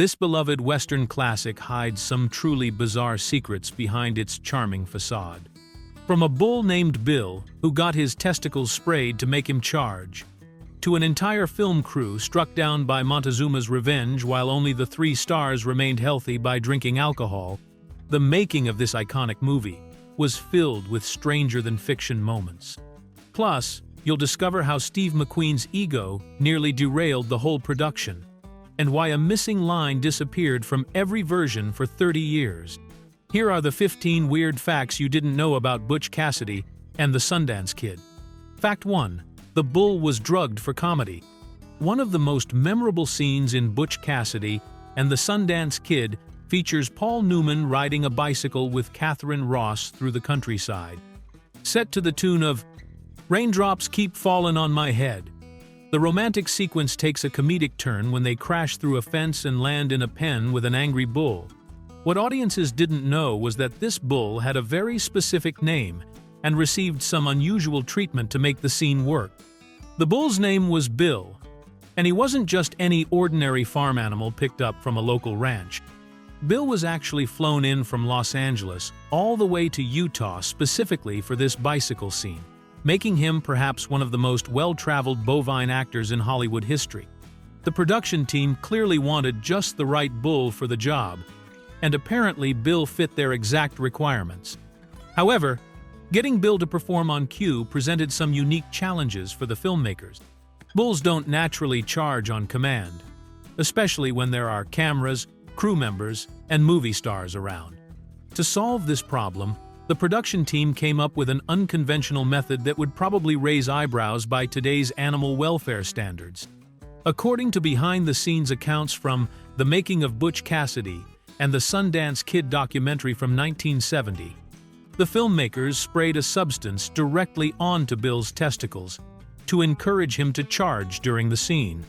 This beloved Western classic hides some truly bizarre secrets behind its charming facade. From a bull named Bill, who got his testicles sprayed to make him charge, to an entire film crew struck down by Montezuma's revenge while only the 3 stars remained healthy by drinking alcohol, the making of this iconic movie was filled with stranger-than-fiction moments. Plus, you'll discover how Steve McQueen's ego nearly derailed the whole production, and why a missing line disappeared from every version for 30 years. Here are the 15 weird facts you didn't know about Butch Cassidy and the Sundance Kid. Fact 1. The bull was drugged for comedy. One of the most memorable scenes in Butch Cassidy and the Sundance Kid features Paul Newman riding a bicycle with Catherine Ross through the countryside. Set to the tune of "Raindrops Keep Fallin' on My Head," the romantic sequence takes a comedic turn when they crash through a fence and land in a pen with an angry bull. What audiences didn't know was that this bull had a very specific name and received some unusual treatment to make the scene work. The bull's name was Bill, and he wasn't just any ordinary farm animal picked up from a local ranch. Bill was actually flown in from Los Angeles all the way to Utah specifically for this bicycle scene, making him perhaps one of the most well-traveled bovine actors in Hollywood history. The production team clearly wanted just the right bull for the job, and apparently Bill fit their exact requirements. However, getting Bill to perform on cue presented some unique challenges for the filmmakers. Bulls don't naturally charge on command, especially when there are cameras, crew members, and movie stars around. To solve this problem, the production team came up with an unconventional method that would probably raise eyebrows by today's animal welfare standards. According to behind-the-scenes accounts from The Making of Butch Cassidy and the Sundance Kid documentary from 1970, the filmmakers sprayed a substance directly onto Bill's testicles to encourage him to charge during the scene.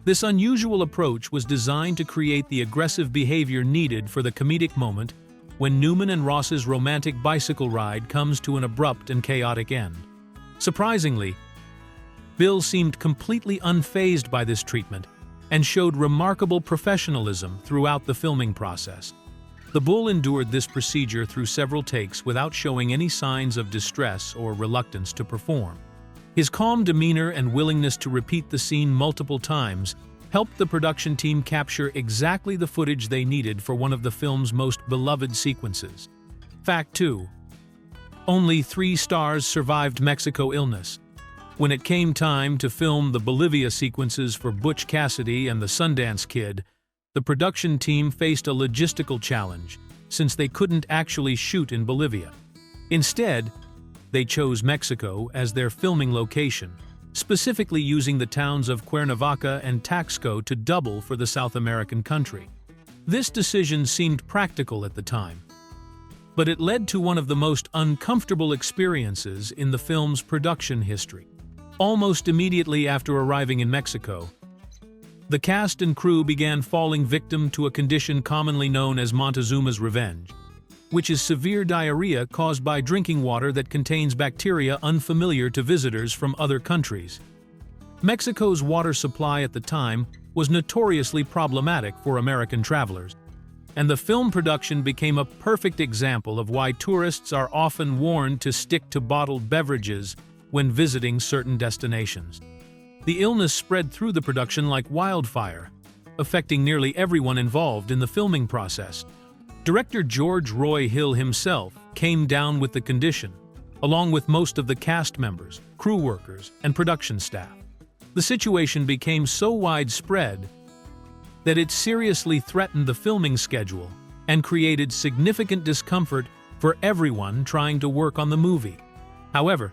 This unusual approach was designed to create the aggressive behavior needed for the comedic moment when Newman and Ross's romantic bicycle ride comes to an abrupt and chaotic end. Surprisingly, Bill seemed completely unfazed by this treatment and showed remarkable professionalism throughout the filming process. The bull endured this procedure through several takes without showing any signs of distress or reluctance to perform. His calm demeanor and willingness to repeat the scene multiple times helped the production team capture exactly the footage they needed for one of the film's most beloved sequences. Fact 2. Only 3 stars survived Mexico illness. When it came time to film the Bolivia sequences for Butch Cassidy and the Sundance Kid, the production team faced a logistical challenge since they couldn't actually shoot in Bolivia. Instead, they chose Mexico as their filming location, specifically using the towns of Cuernavaca and Taxco to double for the South American country. This decision seemed practical at the time, but it led to one of the most uncomfortable experiences in the film's production history. Almost immediately after arriving in Mexico, the cast and crew began falling victim to a condition commonly known as Montezuma's revenge, which is severe diarrhea caused by drinking water that contains bacteria unfamiliar to visitors from other countries. Mexico's water supply at the time was notoriously problematic for American travelers, and the film production became a perfect example of why tourists are often warned to stick to bottled beverages when visiting certain destinations. The illness spread through the production like wildfire, affecting nearly everyone involved in the filming process. Director George Roy Hill himself came down with the condition, along with most of the cast members, crew workers, and production staff. The situation became so widespread that it seriously threatened the filming schedule and created significant discomfort for everyone trying to work on the movie. However,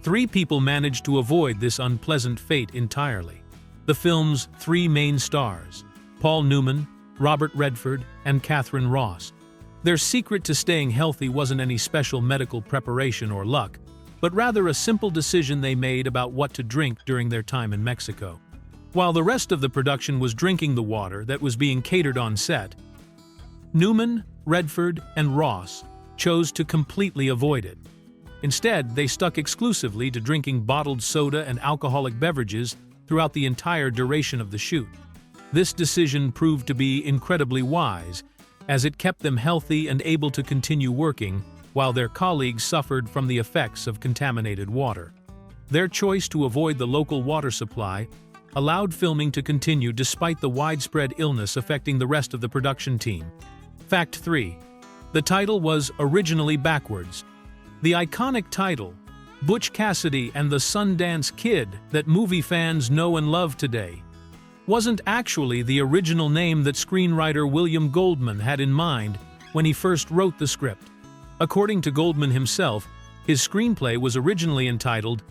3 people managed to avoid this unpleasant fate entirely. The film's 3 main stars, Paul Newman, Robert Redford, and Catherine Ross. Their secret to staying healthy wasn't any special medical preparation or luck, but rather a simple decision they made about what to drink during their time in Mexico. While the rest of the production was drinking the water that was being catered on set, Newman, Redford, and Ross chose to completely avoid it. Instead, they stuck exclusively to drinking bottled soda and alcoholic beverages throughout the entire duration of the shoot. This decision proved to be incredibly wise, as it kept them healthy and able to continue working while their colleagues suffered from the effects of contaminated water. Their choice to avoid the local water supply allowed filming to continue despite the widespread illness affecting the rest of the production team. Fact 3. The title was originally backwards. The iconic title, Butch Cassidy and the Sundance Kid, that movie fans know and love today, wasn't actually the original name that screenwriter William Goldman had in mind when he first wrote the script. According to Goldman himself, his screenplay was originally entitled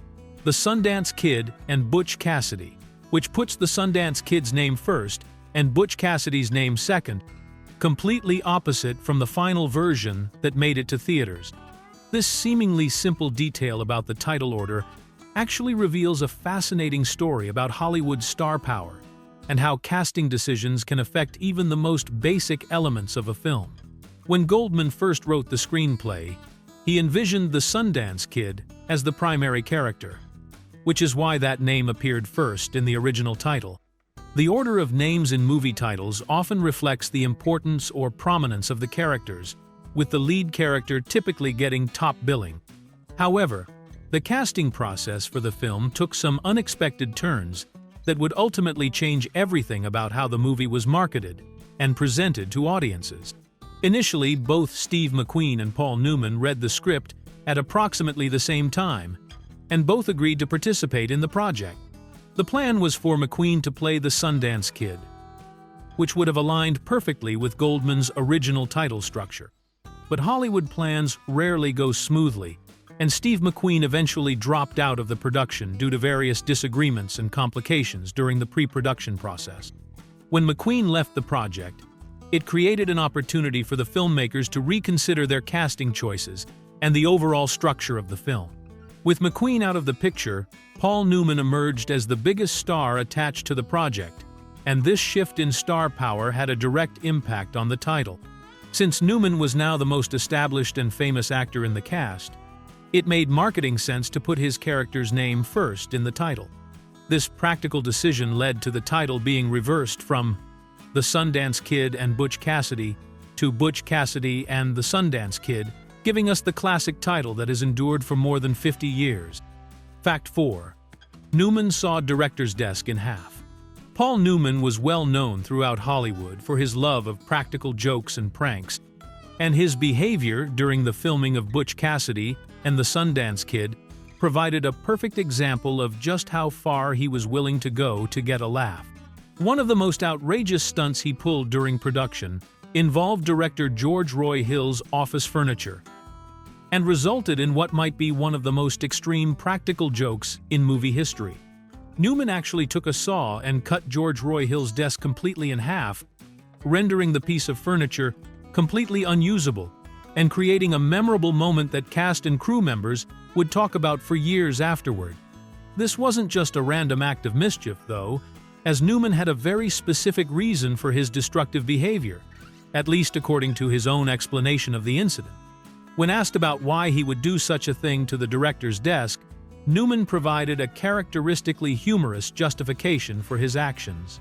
The Sundance Kid and Butch Cassidy, which puts the Sundance Kid's name first and Butch Cassidy's name second, completely opposite from the final version that made it to theaters. This seemingly simple detail about the title order actually reveals a fascinating story about Hollywood's star power and how casting decisions can affect even the most basic elements of a film. When Goldman first wrote the screenplay, he envisioned the Sundance Kid as the primary character, which is why that name appeared first in the original title. The order of names in movie titles often reflects the importance or prominence of the characters, with the lead character typically getting top billing. However, the casting process for the film took some unexpected turns that would ultimately change everything about how the movie was marketed and presented to audiences. Initially, both Steve McQueen and Paul Newman read the script at approximately the same time, and both agreed to participate in the project. The plan was for McQueen to play the Sundance Kid, which would have aligned perfectly with Goldman's original title structure. But Hollywood plans rarely go smoothly, and Steve McQueen eventually dropped out of the production due to various disagreements and complications during the pre-production process. When McQueen left the project, it created an opportunity for the filmmakers to reconsider their casting choices and the overall structure of the film. With McQueen out of the picture, Paul Newman emerged as the biggest star attached to the project, and this shift in star power had a direct impact on the title. Since Newman was now the most established and famous actor in the cast, it made marketing sense to put his character's name first in the title. This practical decision led to the title being reversed from The Sundance Kid and Butch Cassidy to Butch Cassidy and the Sundance Kid, giving us the classic title that has endured for more than 50 years. Fact 4. Newman saw director's desk in half. Paul Newman was well known throughout Hollywood for his love of practical jokes and pranks, and his behavior during the filming of Butch Cassidy and the Sundance Kid provided a perfect example of just how far he was willing to go to get a laugh. One of the most outrageous stunts he pulled during production involved director George Roy Hill's office furniture, and resulted in what might be one of the most extreme practical jokes in movie history. Newman actually took a saw and cut George Roy Hill's desk completely in half, rendering the piece of furniture completely unusable and creating a memorable moment that cast and crew members would talk about for years afterward. This wasn't just a random act of mischief, though, as Newman had a very specific reason for his destructive behavior, at least according to his own explanation of the incident. When asked about why he would do such a thing to the director's desk, Newman provided a characteristically humorous justification for his actions.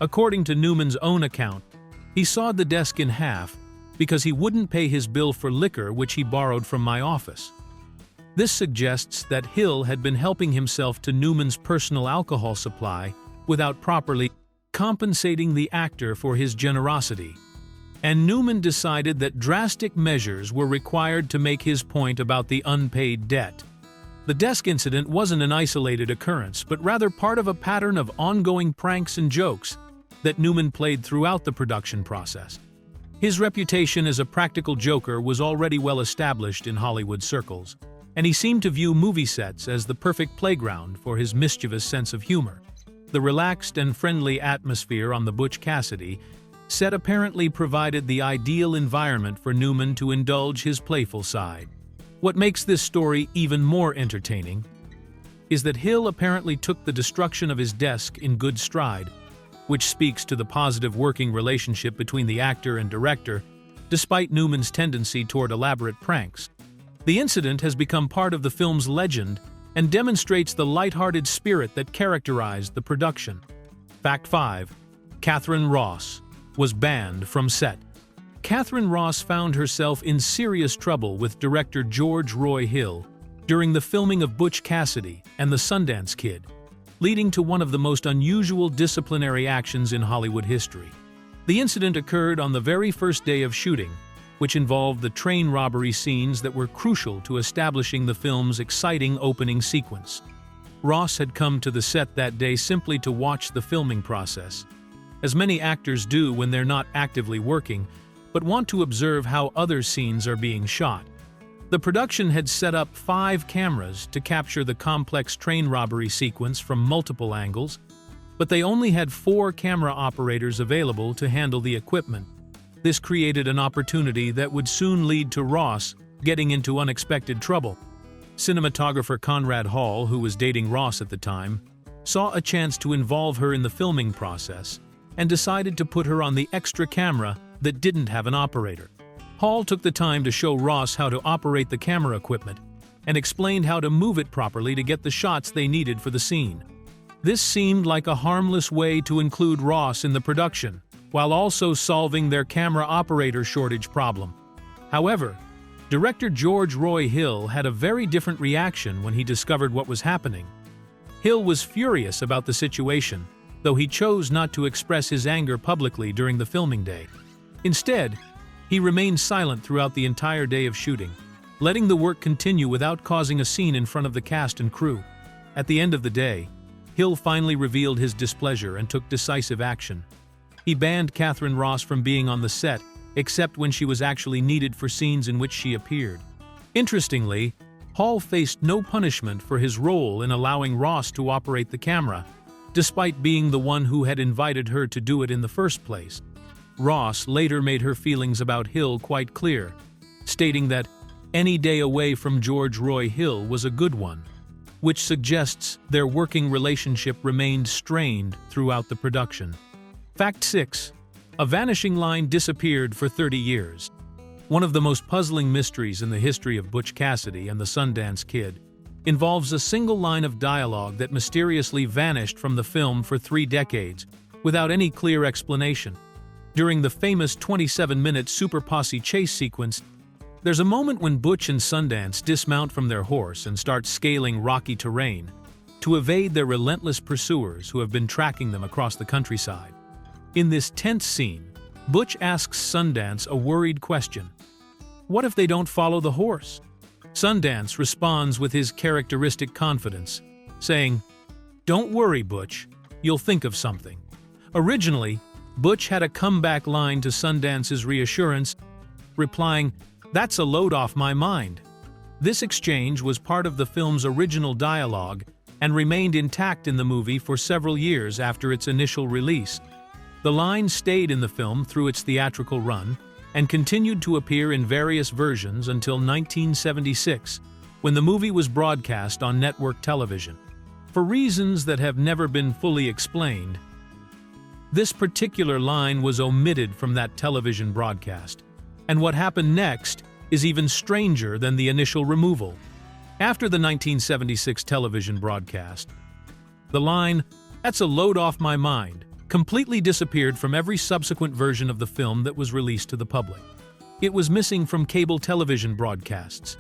According to Newman's own account, he sawed the desk in half because he wouldn't pay his bill for liquor which he borrowed from my office. This suggests that Hill had been helping himself to Newman's personal alcohol supply without properly compensating the actor for his generosity. And Newman decided that drastic measures were required to make his point about the unpaid debt. The desk incident wasn't an isolated occurrence, but rather part of a pattern of ongoing pranks and jokes that Newman played throughout the production process. His reputation as a practical joker was already well established in Hollywood circles, and he seemed to view movie sets as the perfect playground for his mischievous sense of humor. The relaxed and friendly atmosphere on the Butch Cassidy set apparently provided the ideal environment for Newman to indulge his playful side. What makes this story even more entertaining is that Hill apparently took the destruction of his desk in good stride, which speaks to the positive working relationship between the actor and director, despite Newman's tendency toward elaborate pranks. The incident has become part of the film's legend and demonstrates the lighthearted spirit that characterized the production. Fact 5. Catherine Ross, was banned from set. Catherine Ross found herself in serious trouble with director George Roy Hill during the filming of Butch Cassidy and the Sundance Kid, leading to one of the most unusual disciplinary actions in Hollywood history. The incident occurred on the very first day of shooting, which involved the train robbery scenes that were crucial to establishing the film's exciting opening sequence. Ross had come to the set that day simply to watch the filming process, as many actors do when they're not actively working, but want to observe how other scenes are being shot. The production had set up 5 cameras to capture the complex train robbery sequence from multiple angles, but they only had 4 camera operators available to handle the equipment. This created an opportunity that would soon lead to Ross getting into unexpected trouble. Cinematographer Conrad Hall, who was dating Ross at the time, saw a chance to involve her in the filming process and decided to put her on the extra camera that didn't have an operator. Hall took the time to show Ross how to operate the camera equipment and explained how to move it properly to get the shots they needed for the scene. This seemed like a harmless way to include Ross in the production, while also solving their camera operator shortage problem. However, director George Roy Hill had a very different reaction when he discovered what was happening. Hill was furious about the situation, though he chose not to express his anger publicly during the filming day. Instead, he remained silent throughout the entire day of shooting, letting the work continue without causing a scene in front of the cast and crew. At the end of the day, Hill finally revealed his displeasure and took decisive action. He banned Catherine Ross from being on the set, except when she was actually needed for scenes in which she appeared. Interestingly, Hall faced no punishment for his role in allowing Ross to operate the camera, despite being the one who had invited her to do it in the first place. Ross later made her feelings about Hill quite clear, stating that any day away from George Roy Hill was a good one, which suggests their working relationship remained strained throughout the production. Fact 6. A vanishing line disappeared for 30 years. One of the most puzzling mysteries in the history of Butch Cassidy and the Sundance Kid involves a single line of dialogue that mysteriously vanished from the film for 3 decades, without any clear explanation. During the famous 27-minute Super Posse chase sequence, there's a moment when Butch and Sundance dismount from their horse and start scaling rocky terrain to evade their relentless pursuers who have been tracking them across the countryside. In this tense scene, Butch asks Sundance a worried question. What if they don't follow the horse? Sundance responds with his characteristic confidence, saying, "Don't worry, Butch, you'll think of something." Originally, Butch had a comeback line to Sundance's reassurance, replying, "That's a load off my mind." This exchange was part of the film's original dialogue and remained intact in the movie for several years after its initial release. The line stayed in the film through its theatrical run and continued to appear in various versions until 1976, when the movie was broadcast on network television. For reasons that have never been fully explained, this particular line was omitted from that television broadcast, and what happened next is even stranger than the initial removal. After the 1976 television broadcast, the line, "That's a load off my mind," completely disappeared from every subsequent version of the film that was released to the public. It was missing from cable television broadcasts,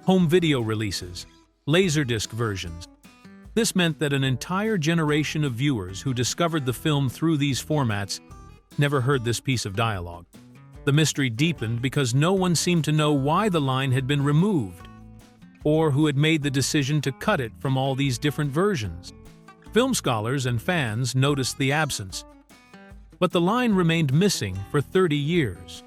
home video releases, laserdisc versions. This meant that an entire generation of viewers who discovered the film through these formats never heard this piece of dialogue. The mystery deepened because no one seemed to know why the line had been removed, or who had made the decision to cut it from all these different versions. Film scholars and fans noticed the absence, but the line remained missing for 30 years.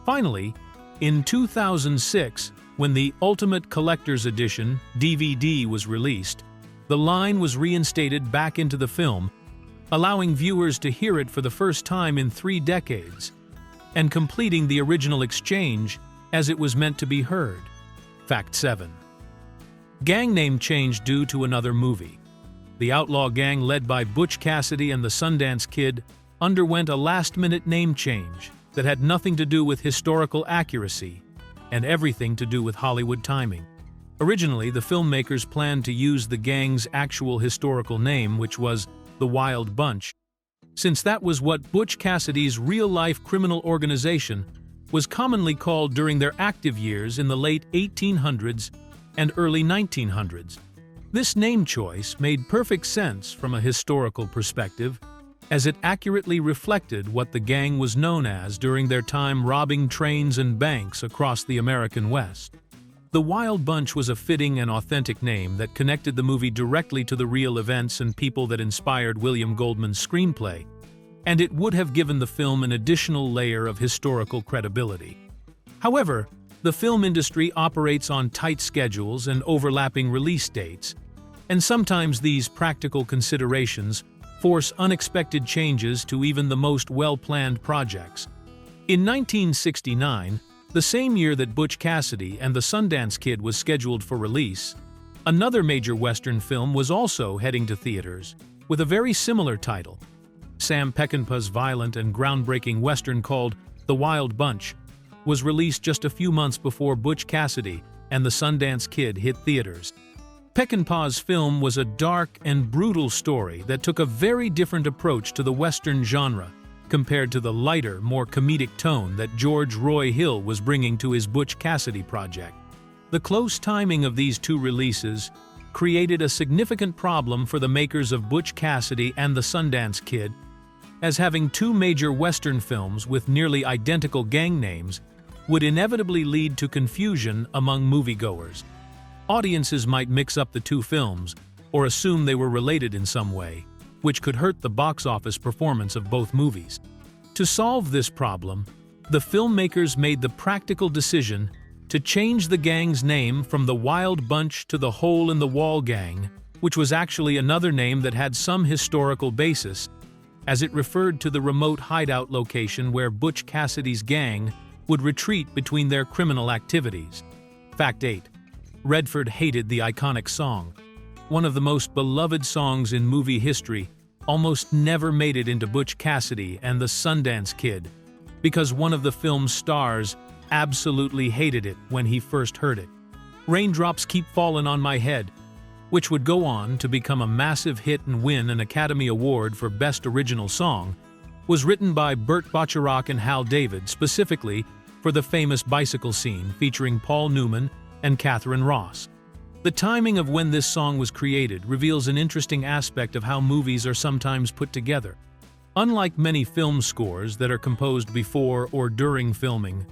Finally, in 2006, when the Ultimate Collector's Edition DVD was released, the line was reinstated back into the film, allowing viewers to hear it for the first time in 3 decades, and completing the original exchange as it was meant to be heard. Fact 7. Gang name change due to another movie. The outlaw gang led by Butch Cassidy and the Sundance Kid underwent a last-minute name change that had nothing to do with historical accuracy and everything to do with Hollywood timing. Originally, the filmmakers planned to use the gang's actual historical name, which was the Wild Bunch. since that was what Butch Cassidy's real-life criminal organization was commonly called during their active years in the late 1800s and early 1900s. This name choice made perfect sense from a historical perspective, as it accurately reflected what the gang was known as during their time robbing trains and banks across the American West. The Wild Bunch was a fitting and authentic name that connected the movie directly to the real events and people that inspired William Goldman's screenplay, and it would have given the film an additional layer of historical credibility. However, the film industry operates on tight schedules and overlapping release dates, and sometimes these practical considerations force unexpected changes to even the most well-planned projects. In 1969, the same year that Butch Cassidy and the Sundance Kid was scheduled for release, another major Western film was also heading to theaters, with a very similar title. Sam Peckinpah's violent and groundbreaking Western called The Wild Bunch was released just a few months before Butch Cassidy and the Sundance Kid hit theaters. Peckinpah's film was a dark and brutal story that took a very different approach to the Western genre compared to the lighter, more comedic tone that George Roy Hill was bringing to his Butch Cassidy project. The close timing of these two releases created a significant problem for the makers of Butch Cassidy and the Sundance Kid, as having two major Western films with nearly identical gang names would inevitably lead to confusion among moviegoers. Audiences might mix up the two films or assume they were related in some way, which could hurt the box office performance of both movies. To solve this problem, the filmmakers made the practical decision to change the gang's name from the Wild Bunch to the Hole in the Wall Gang, which was actually another name that had some historical basis, as it referred to the remote hideout location where Butch Cassidy's gang would retreat between their criminal activities. Fact 8. Redford hated the iconic song. One of the most beloved songs in movie history almost never made it into Butch Cassidy and the Sundance Kid, because one of the film's stars absolutely hated it when he first heard it. Raindrops Keep Falling on My Head, which would go on to become a massive hit and win an Academy Award for Best Original Song, was written by Burt Bacharach and Hal David specifically for the famous bicycle scene featuring Paul Newman and Catherine Ross. The timing of when this song was created reveals an interesting aspect of how movies are sometimes put together. Unlike many film scores that are composed before or during filming,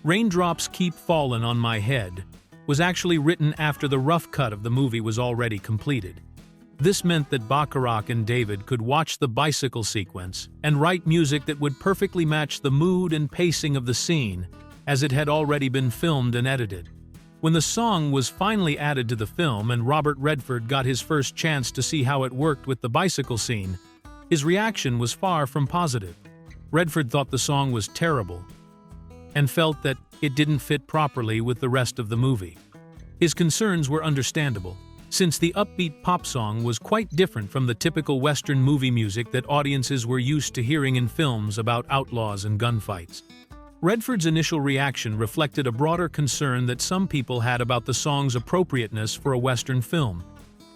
Raindrops Keep Falling on My Head was actually written after the rough cut of the movie was already completed. This meant that Bacharach and David could watch the bicycle sequence and write music that would perfectly match the mood and pacing of the scene, as it had already been filmed and edited. When the song was finally added to the film and Robert Redford got his first chance to see how it worked with the bicycle scene, his reaction was far from positive. Redford thought the song was terrible and felt that it didn't fit properly with the rest of the movie. His concerns were understandable, since the upbeat pop song was quite different from the typical Western movie music that audiences were used to hearing in films about outlaws and gunfights. Redford's initial reaction reflected a broader concern that some people had about the song's appropriateness for a Western film.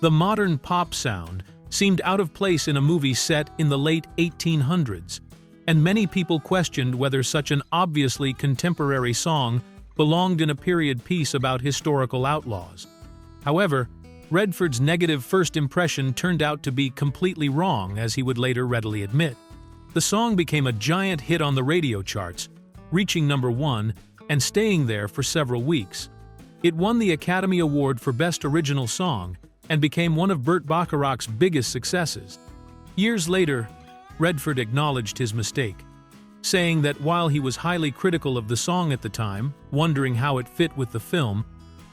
The modern pop sound seemed out of place in a movie set in the late 1800s, and many people questioned whether such an obviously contemporary song belonged in a period piece about historical outlaws. However, Redford's negative first impression turned out to be completely wrong, as he would later readily admit. The song became a giant hit on the radio charts, reaching #1 and staying there for several weeks. It won the Academy Award for Best Original Song and became one of Burt Bacharach's biggest successes. Years later, Redford acknowledged his mistake, saying that while he was highly critical of the song at the time, wondering how it fit with the film,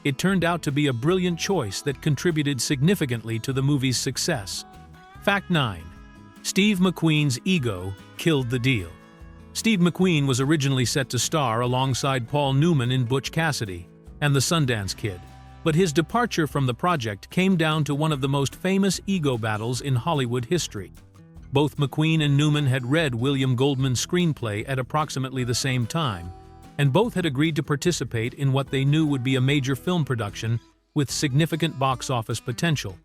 it turned out to be a brilliant choice that contributed significantly to the movie's success. Fact 9. Steve McQueen's ego killed the deal. Steve McQueen was originally set to star alongside Paul Newman in Butch Cassidy and the Sundance Kid, but his departure from the project came down to one of the most famous ego battles in Hollywood history. Both McQueen and Newman had read William Goldman's screenplay at approximately the same time, and both had agreed to participate in what they knew would be a major film production with significant box office potential.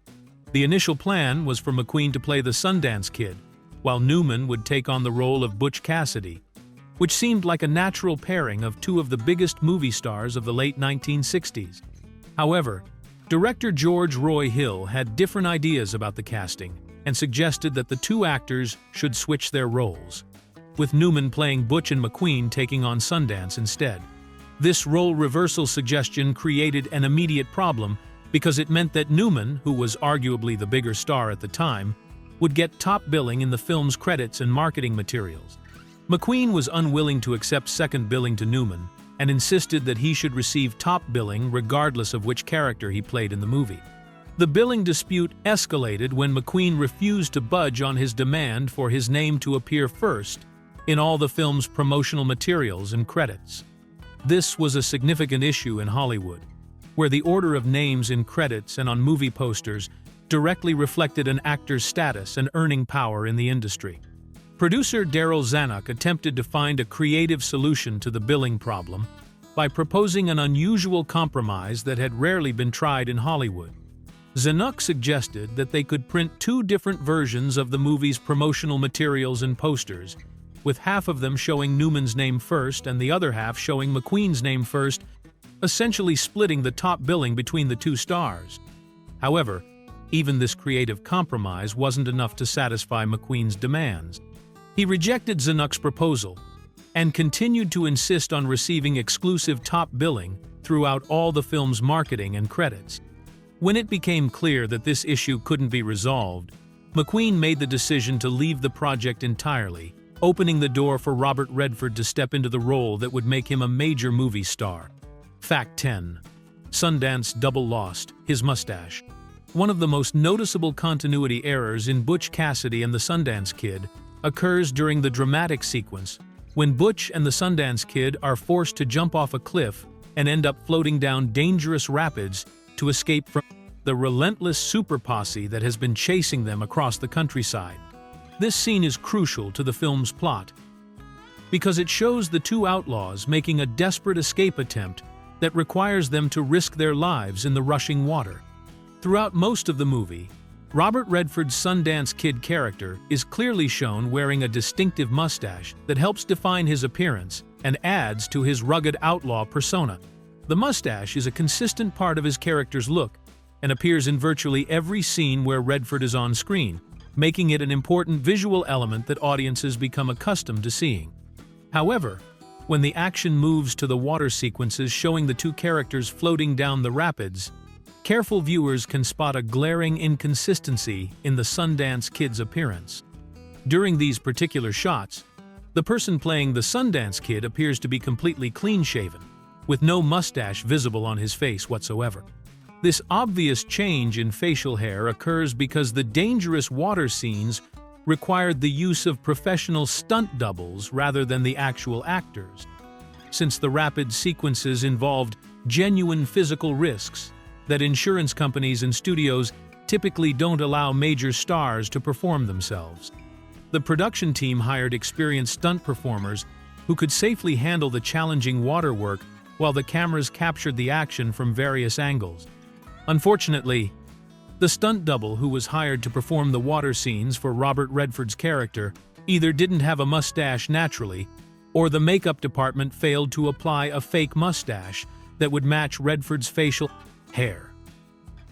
The initial plan was for McQueen to play the Sundance Kid, while Newman would take on the role of Butch Cassidy, which seemed like a natural pairing of two of the biggest movie stars of the late 1960s. However, director George Roy Hill had different ideas about the casting and suggested that the two actors should switch their roles, with Newman playing Butch and McQueen taking on Sundance instead. This role reversal suggestion created an immediate problem because it meant that Newman, who was arguably the bigger star at the time, would get top billing in the film's credits and marketing materials. McQueen was unwilling to accept second billing to Newman and insisted that he should receive top billing regardless of which character he played in the movie. The billing dispute escalated when McQueen refused to budge on his demand for his name to appear first in all the film's promotional materials and credits. This was a significant issue in Hollywood, where the order of names in credits and on movie posters directly reflected an actor's status and earning power in the industry. Producer Darryl Zanuck attempted to find a creative solution to the billing problem by proposing an unusual compromise that had rarely been tried in Hollywood. Zanuck suggested that they could print two different versions of the movie's promotional materials and posters, with half of them showing Newman's name first and the other half showing McQueen's name first, essentially splitting the top billing between the two stars. However, even this creative compromise wasn't enough to satisfy McQueen's demands. He rejected Zanuck's proposal and continued to insist on receiving exclusive top billing throughout all the film's marketing and credits. When it became clear that this issue couldn't be resolved, McQueen made the decision to leave the project entirely, opening the door for Robert Redford to step into the role that would make him a major movie star. Fact 10. Sundance double lost his mustache. One of the most noticeable continuity errors in Butch Cassidy and the Sundance Kid occurs during the dramatic sequence when Butch and the Sundance Kid are forced to jump off a cliff and end up floating down dangerous rapids to escape from the relentless super posse that has been chasing them across the countryside. This scene is crucial to the film's plot because it shows the two outlaws making a desperate escape attempt that requires them to risk their lives in the rushing water. Throughout most of the movie, Robert Redford's Sundance Kid character is clearly shown wearing a distinctive mustache that helps define his appearance and adds to his rugged outlaw persona. The mustache is a consistent part of his character's look and appears in virtually every scene where Redford is on screen, making it an important visual element that audiences become accustomed to seeing. However, when the action moves to the water sequences showing the two characters floating down the rapids, careful viewers can spot a glaring inconsistency in the Sundance Kid's appearance. During these particular shots, the person playing the Sundance Kid appears to be completely clean-shaven, with no mustache visible on his face whatsoever. This obvious change in facial hair occurs because the dangerous water scenes required the use of professional stunt doubles rather than the actual actors, since the rapid sequences involved genuine physical risks that insurance companies and studios typically don't allow major stars to perform themselves. The production team hired experienced stunt performers who could safely handle the challenging water work while the cameras captured the action from various angles. Unfortunately, the stunt double who was hired to perform the water scenes for Robert Redford's character either didn't have a mustache naturally, or the makeup department failed to apply a fake mustache that would match Redford's facial hair.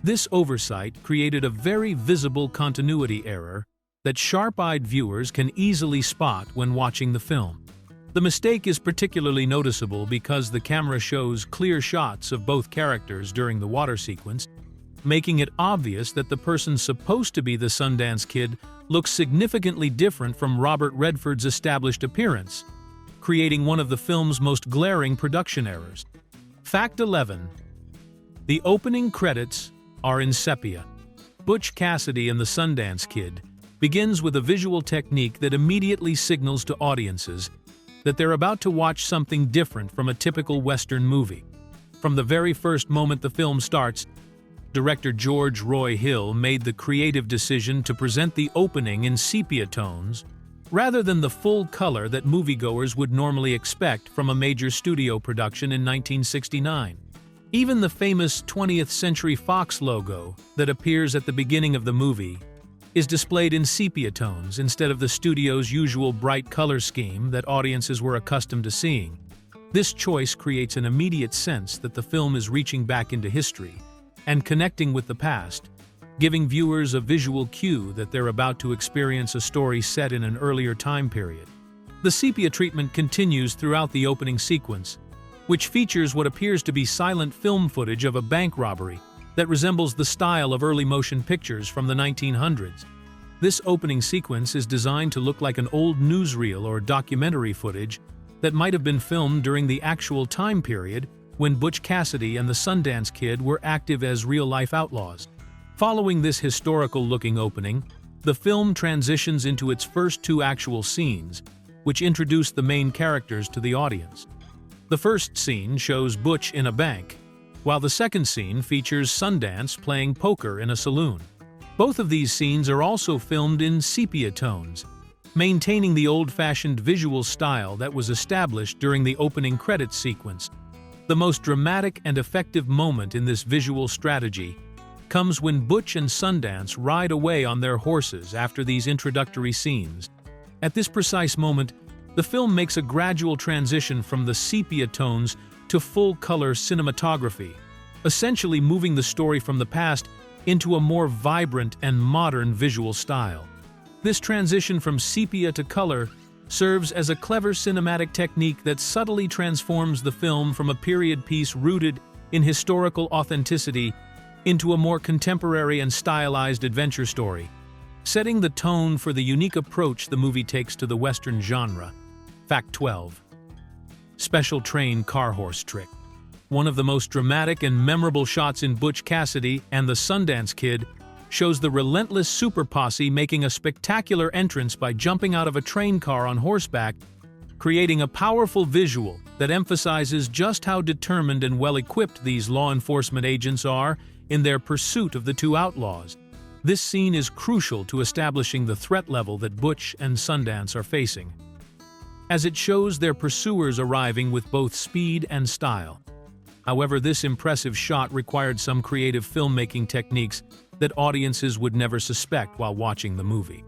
This oversight created a very visible continuity error that sharp-eyed viewers can easily spot when watching the film. The mistake is particularly noticeable because the camera shows clear shots of both characters during the water sequence, making it obvious that the person supposed to be the Sundance Kid looks significantly different from Robert Redford's established appearance, creating one of the film's most glaring production errors. Fact 11. The opening credits are in sepia. Butch Cassidy and the Sundance Kid begins with a visual technique that immediately signals to audiences that they're about to watch something different from a typical Western movie. From the very first moment the film starts, director George Roy Hill made the creative decision to present the opening in sepia tones rather than the full color that moviegoers would normally expect from a major studio production in 1969. Even the famous 20th Century Fox logo that appears at the beginning of the movie is displayed in sepia tones instead of the studio's usual bright color scheme that audiences were accustomed to seeing. This choice creates an immediate sense that the film is reaching back into history and connecting with the past, giving viewers a visual cue that they're about to experience a story set in an earlier time period. The sepia treatment continues throughout the opening sequence, which features what appears to be silent film footage of a bank robbery that resembles the style of early motion pictures from the 1900s. This opening sequence is designed to look like an old newsreel or documentary footage that might have been filmed during the actual time period when Butch Cassidy and the Sundance Kid were active as real-life outlaws. Following this historical-looking opening, the film transitions into its first two actual scenes, which introduce the main characters to the audience. The first scene shows Butch in a bank, while the second scene features Sundance playing poker in a saloon. Both of these scenes are also filmed in sepia tones, maintaining the old-fashioned visual style that was established during the opening credits sequence. The most dramatic and effective moment in this visual strategy comes when Butch and Sundance ride away on their horses after these introductory scenes. At this precise moment, the film makes a gradual transition from the sepia tones to full-color cinematography, essentially moving the story from the past into a more vibrant and modern visual style. This transition from sepia to color serves as a clever cinematic technique that subtly transforms the film from a period piece rooted in historical authenticity into a more contemporary and stylized adventure story, setting the tone for the unique approach the movie takes to the Western genre. Fact 12. Special train car horse trick. One of the most dramatic and memorable shots in Butch Cassidy and the Sundance Kid shows the relentless super posse making a spectacular entrance by jumping out of a train car on horseback, creating a powerful visual that emphasizes just how determined and well-equipped these law enforcement agents are in their pursuit of the two outlaws. This scene is crucial to establishing the threat level that Butch and Sundance are facing, as it shows their pursuers arriving with both speed and style. However, this impressive shot required some creative filmmaking techniques that audiences would never suspect while watching the movie.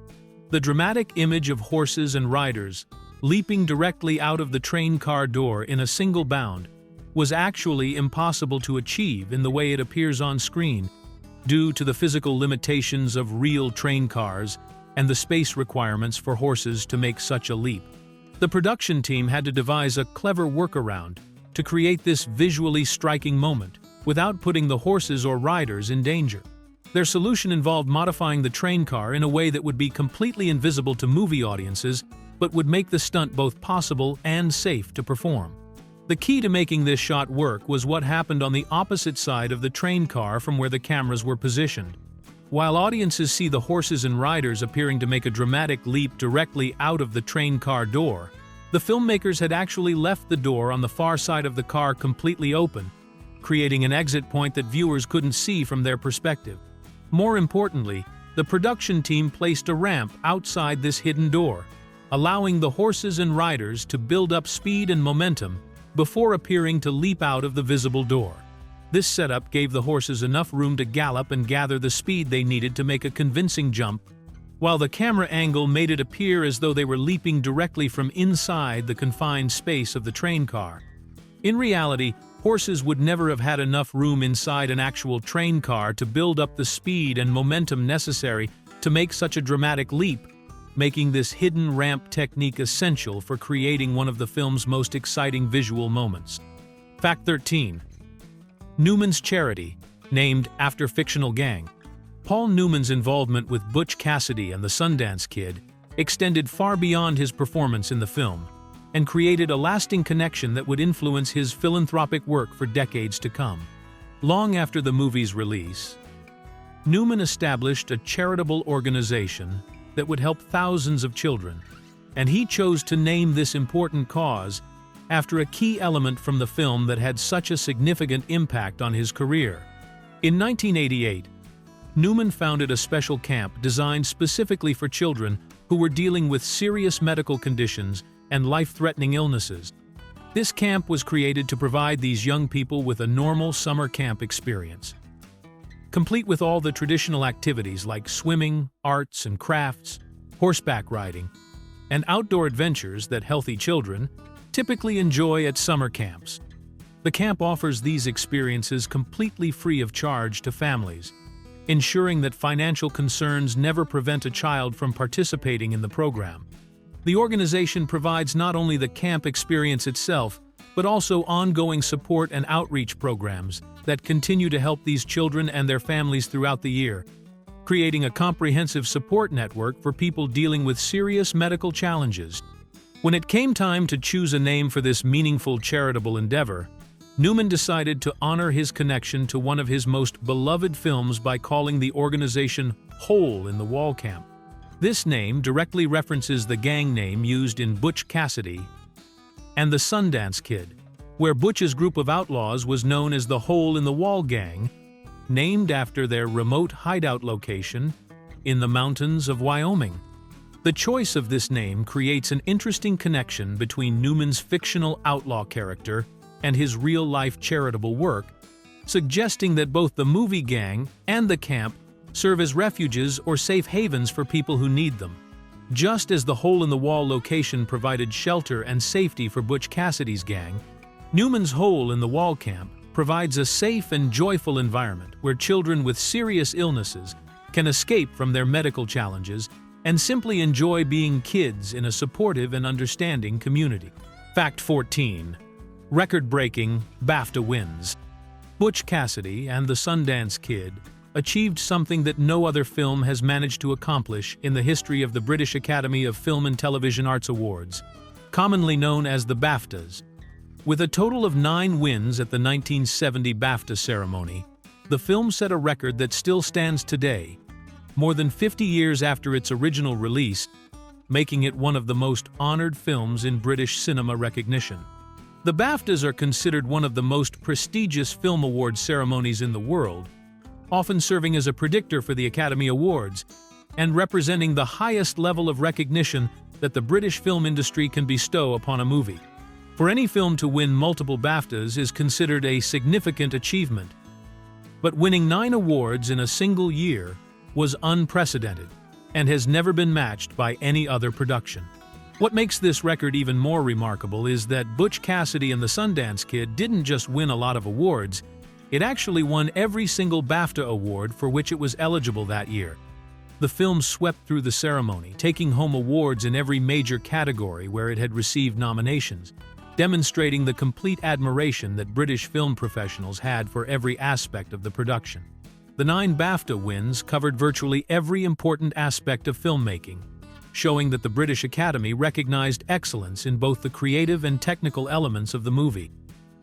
The dramatic image of horses and riders leaping directly out of the train car door in a single bound was actually impossible to achieve in the way it appears on screen, due to the physical limitations of real train cars and the space requirements for horses to make such a leap. The production team had to devise a clever workaround to create this visually striking moment without putting the horses or riders in danger. Their solution involved modifying the train car in a way that would be completely invisible to movie audiences, but would make the stunt both possible and safe to perform. The key to making this shot work was what happened on the opposite side of the train car from where the cameras were positioned. While audiences see the horses and riders appearing to make a dramatic leap directly out of the train car door, the filmmakers had actually left the door on the far side of the car completely open, creating an exit point that viewers couldn't see from their perspective. More importantly, the production team placed a ramp outside this hidden door, allowing the horses and riders to build up speed and momentum before appearing to leap out of the visible door. This setup gave the horses enough room to gallop and gather the speed they needed to make a convincing jump, while the camera angle made it appear as though they were leaping directly from inside the confined space of the train car. In reality, horses would never have had enough room inside an actual train car to build up the speed and momentum necessary to make such a dramatic leap, making this hidden ramp technique essential for creating one of the film's most exciting visual moments. Fact 13. Newman's charity, named after fictional gang. Paul Newman's involvement with Butch Cassidy and the Sundance Kid extended far beyond his performance in the film and created a lasting connection that would influence his philanthropic work for decades to come. Long after the movie's release, Newman established a charitable organization that would help thousands of children, and he chose to name this important cause after a key element from the film that had such a significant impact on his career. In 1988, Newman founded a special camp designed specifically for children who were dealing with serious medical conditions and life-threatening illnesses. This camp was created to provide these young people with a normal summer camp experience. complete with all the traditional activities like swimming, arts and crafts, horseback riding, and outdoor adventures that healthy children typically enjoy at summer camps. The camp offers these experiences completely free of charge to families, ensuring that financial concerns never prevent a child from participating in the program. The organization provides not only the camp experience itself, but also ongoing support and outreach programs that continue to help these children and their families throughout the year, creating a comprehensive support network for people dealing with serious medical challenges. When it came time to choose a name for this meaningful charitable endeavor, Newman decided to honor his connection to one of his most beloved films by calling the organization Hole in the Wall Camp. This name directly references the gang name used in Butch Cassidy and the Sundance Kid, where Butch's group of outlaws was known as the Hole in the Wall Gang, named after their remote hideout location in the mountains of Wyoming. The choice of this name creates an interesting connection between Newman's fictional outlaw character and his real-life charitable work, suggesting that both the movie gang and the camp serve as refuges or safe havens for people who need them. Just as the hole-in-the-wall location provided shelter and safety for Butch Cassidy's gang, Newman's hole-in-the-wall camp provides a safe and joyful environment where children with serious illnesses can escape from their medical challenges and simply enjoy being kids in a supportive and understanding community. Fact 14. Record-breaking BAFTA wins. Butch Cassidy and the Sundance Kid achieved something that no other film has managed to accomplish in the history of the British Academy of Film and Television Arts Awards, commonly known as the BAFTAs. With a total of 9 wins at the 1970 BAFTA ceremony, the film set a record that still stands today, more than 50 years after its original release, making it one of the most honored films in British cinema recognition. The BAFTAs are considered one of the most prestigious film award ceremonies in the world, often serving as a predictor for the Academy Awards and representing the highest level of recognition that the British film industry can bestow upon a movie. For any film to win multiple BAFTAs is considered a significant achievement, but winning 9 awards in a single year was unprecedented and has never been matched by any other production. What makes this record even more remarkable is that Butch Cassidy and the Sundance Kid didn't just win a lot of awards, it actually won every single BAFTA award for which it was eligible that year. The film swept through the ceremony, taking home awards in every major category where it had received nominations, demonstrating the complete admiration that British film professionals had for every aspect of the production. The 9 BAFTA wins covered virtually every important aspect of filmmaking, showing that the British Academy recognized excellence in both the creative and technical elements of the movie.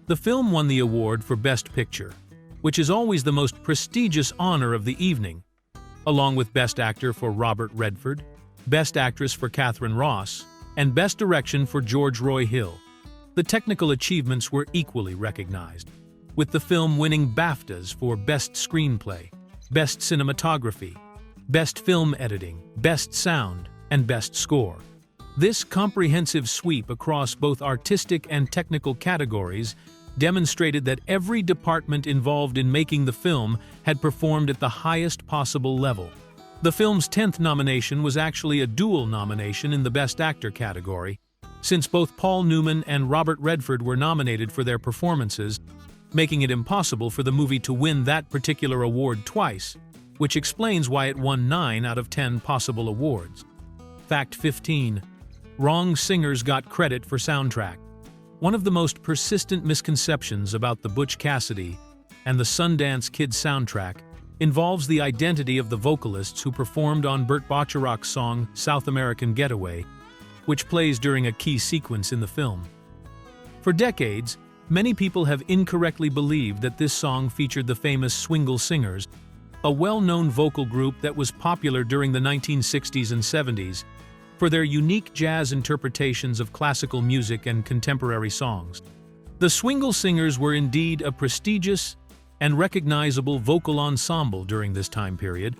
The film won the award for Best Picture, which is always the most prestigious honor of the evening, along with Best Actor for Robert Redford, Best Actress for Catherine Ross, and Best Direction for George Roy Hill. The technical achievements were equally recognized, with the film winning BAFTAs for Best Screenplay, Best Cinematography, Best Film Editing, Best Sound, and Best Score. This comprehensive sweep across both artistic and technical categories demonstrated that every department involved in making the film had performed at the highest possible level. The film's 10th nomination was actually a dual nomination in the Best Actor category, since both Paul Newman and Robert Redford were nominated for their performances, making it impossible for the movie to win that particular award twice, which explains why it won 9 out of 10 possible awards. Fact 15. Wrong singers got credit for soundtrack. One of the most persistent misconceptions about the Butch Cassidy and the Sundance Kid soundtrack involves the identity of the vocalists who performed on Burt Bacharach's song South American Getaway, which plays during a key sequence in the film. For decades, many people have incorrectly believed that this song featured the famous Swingle Singers, a well-known vocal group that was popular during the 1960s and 70s for their unique jazz interpretations of classical music and contemporary songs. The Swingle Singers were indeed a prestigious and recognizable vocal ensemble during this time period,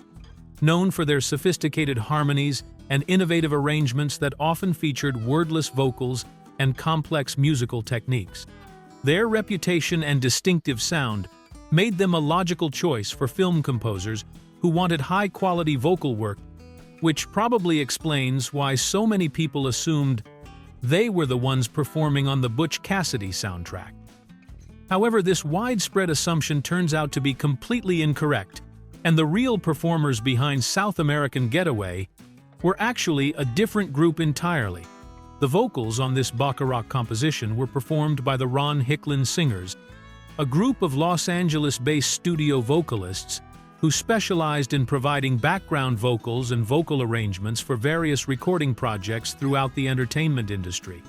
known for their sophisticated harmonies and innovative arrangements that often featured wordless vocals and complex musical techniques. Their reputation and distinctive sound made them a logical choice for film composers who wanted high-quality vocal work, which probably explains why so many people assumed they were the ones performing on the Butch Cassidy soundtrack. However, this widespread assumption turns out to be completely incorrect, and the real performers behind South American Getaway were actually a different group entirely. The vocals on this Baccarat composition were performed by the Ron Hicklin Singers, a group of Los Angeles-based studio vocalists who specialized in providing background vocals and vocal arrangements for various recording projects throughout the entertainment industry.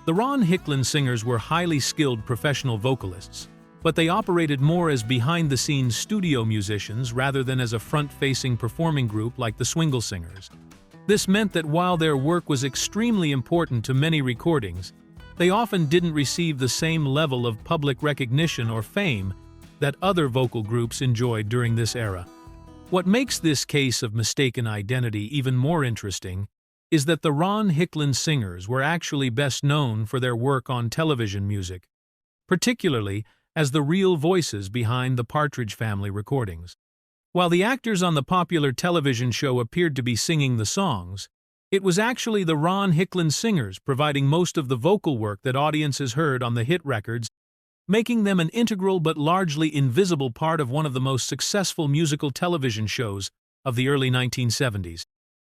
The Ron Hicklin Singers were highly skilled professional vocalists, but they operated more as behind-the-scenes studio musicians rather than as a front-facing performing group like the Swingle Singers. This meant that while their work was extremely important to many recordings, they often didn't receive the same level of public recognition or fame that other vocal groups enjoyed during this era. What makes this case of mistaken identity even more interesting is that the Ron Hicklin Singers were actually best known for their work on television music, particularly as the real voices behind the Partridge Family recordings. While the actors on the popular television show appeared to be singing the songs, it was actually the Ron Hicklin Singers providing most of the vocal work that audiences heard on the hit records, making them an integral but largely invisible part of one of the most successful musical television shows of the early 1970s.